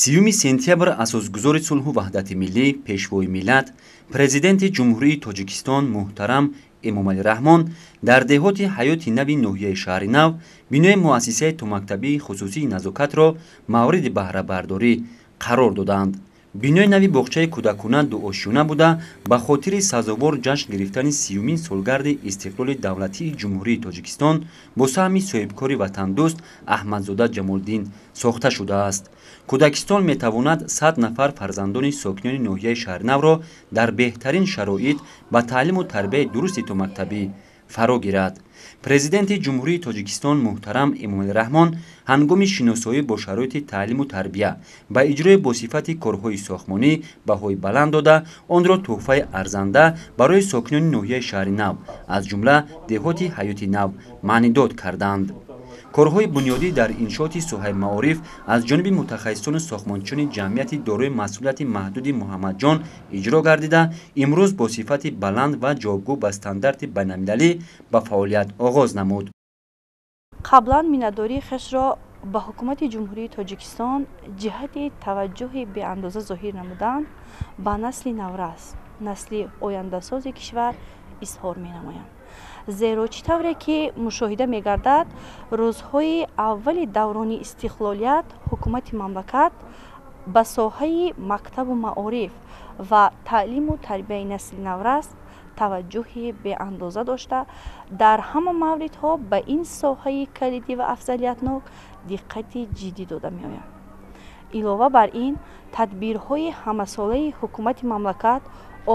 30 сентябр асосгузори сулҳу ваҳдати миллӣ, пешвои миллат, президенти ҷумҳурии Тоҷикистон муҳтарам Эмомалӣ Раҳмон дар деҳоти ҳаёти нави ноҳияи шаҳри Нав бинои муассисаи томактабии хусусии назокатро мавриди баҳрабардорӣ қарор доданд. бинои нави боғчаи кӯдакона дуошюна буда ба хотири сазовор ҷашн гирифтани 30-мин солгарди истиқлоли давлатии ҷумҳурии Тоҷикистон бо саҳми соҳибкори ватандӯст Аҳмадзода Ҷамолдин сохта шудааст. кӯдакистон метавонад 100 нафар фарзандони сокинони ноҳияи шаҳри Навро дар беҳтарин шароит ба таълиму тарбияи дурусти томактабӣ фаро гирад. президенти ҷумҳурии Тоҷикистон муҳтарам Эмомалӣ Раҳмон ҳангоми шиносоӣ бо шароити таълиму тарбия ба иҷрои босифати корҳои сохтмонӣ баҳои баланд дода, онро тӯҳфаи арзанда барои сокинони ноҳияи шаҳри Нав аз ҷумла деҳоти ҳаёти Нав маънидод карданд. корҳои бунёдӣ дар иншооти соҳаи маориф аз ҷониби мутахассисони сохтмончиёни ҷамъияти дорои масъулияти маҳдуди Муҳаммадҷон иҷро гардида, имрӯз бо сифати баланд ва ҷавобгӯ ба стандарти байналмилалӣ ба фаъолият оғоз намуд. қаблан миннатдории хешро ба ҳукумати ҷумҳурии Тоҷикистон ҷиҳати таваҷҷӯҳи беандоза зоҳир намудан ба насли наврас, насли ояндасози кишвар изҳор менамоям. зеро чӣ тавре ки мушоҳида мегардад, рӯзҳои аввали даврони истиқлолият ҳукумати мамлакат ба соҳаи мактабу маориф ва таълиму тарбияи насли наврас таваҷҷӯҳи беандоза дошта, дар ҳама мавридҳо ба ин соҳаи калидӣ ва афзалиятнок диққати ҷиддӣ дода меояд. илова бар ин, тадбирҳои ҳамасолаи ҳукумати мамлакат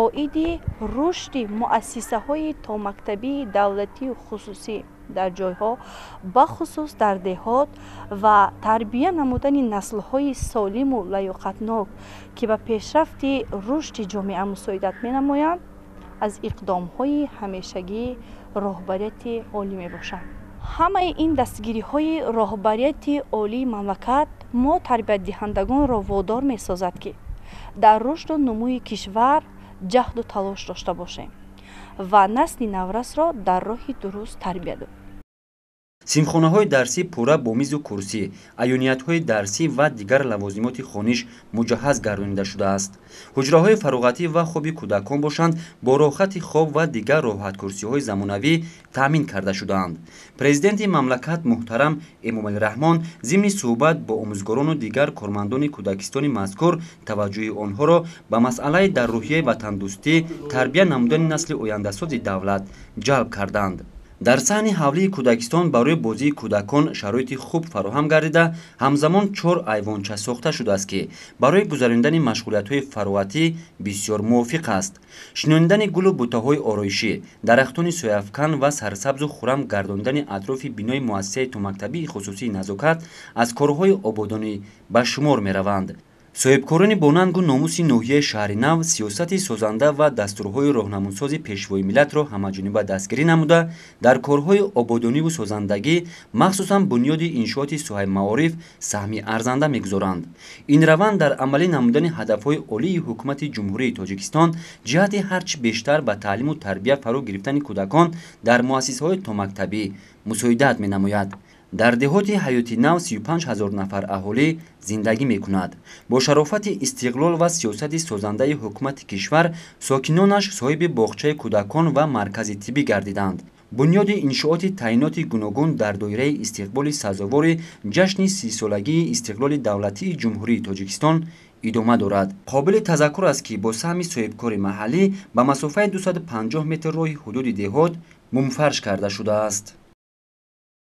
оиди рушди муассисаҳои томактабии давлатию хусусӣ дар ҷойҳо, бахусус дар деҳот ва тарбия намудани наслҳои солиму лаёқатнок ки ба пешрафти рушди ҷомеа мусоидат менамоянд, аз иқдомҳои ҳамешагии роҳбарияти олӣ мебошад. ҳамаи ин дастгириҳои роҳбарияти олии мамлакат мо тарбиятдиҳандагонро водор месозад ки дар рушду нумӯи кишвар ҷаҳду талош дошта бошем ва насли наврасро дар роҳи дуруст тарбия додем. симхонаҳои дарсӣ пурра бо мизу курсӣ, аёниятҳои дарсӣ ва дигар лавозимоти хониш муҷаҳҳаз гардонида шудааст. ҳуҷраҳои фароғатӣ ва хоби кӯдакон бошанд бо рохати хоб ва дигар роҳаткурсиҳои замонавӣ таъмин карда шудаанд. президенти мамлакат муҳтарам Эмомалӣ Раҳмон зимни суҳбат бо омӯзгорону дигар кормандони кӯдакистони мазкур таваҷҷӯҳи онҳоро ба масъалаи дар рӯҳияи ватандӯстӣ тарбия намудани насли ояндасози давлат ҷалб карданд. дар саҳни ҳавлии кӯдакистон барои бозии кӯдакон шароити хуб фароҳам гардида, ҳамзамон 4 айвонча сохта шудааст ки барои гузарондани машғулиятҳои фароғатӣ бисёр мувофиқ аст. шинонидани гулу бутаҳои ороишӣ, дарахтони сояфкан ва сарсабзу хурам гардондани атрофи бинои муассисаи томактабии хусусии назокат аз корҳои ободонӣ ба шумор мераванд. соҳибкорони бо нангу номуси ноҳияи шаҳри Нав сиёсати созанда ва дастурҳои роҳнамусози пешвои миллатро ҳамаҷониба дастгирӣ намуда, дар корҳои ободониву созандагӣ, махсусан бунёди иншооти соҳаи маориф саҳми арзанда мегузоранд. ин раванд дар амалӣ намудани ҳадафҳои олии ҳукумати ҷумҳурии Тоҷикистон ҷиҳати ҳарчи бештар ба таълиму тарбия фаро гирифтани кӯдакон дар муассисаҳои томактабӣ мусоидат менамояд. дар деҳоти ҳаёти Нав 35 000 нафар аҳолӣ зиндагӣ мекунад. бо шарофати истиқлол ва сиёсати созандаи ҳукумати кишвар, сокинонаш соҳиби боғчаи кӯдакон ва маркази тиббӣ гардиданд. бунёди иншооти таъиноти гуногун дар доираи истиқболи сазовори ҷашни 30-солагии истиқлоли давлатии ҷумҳурии Тоҷикистон идома дорад. қобили тазаккур аст ки бо саҳми соҳибкори маҳаллӣ ба масофаи 250 метр роҳи ҳудуди деҳот мумфарш карда шудааст.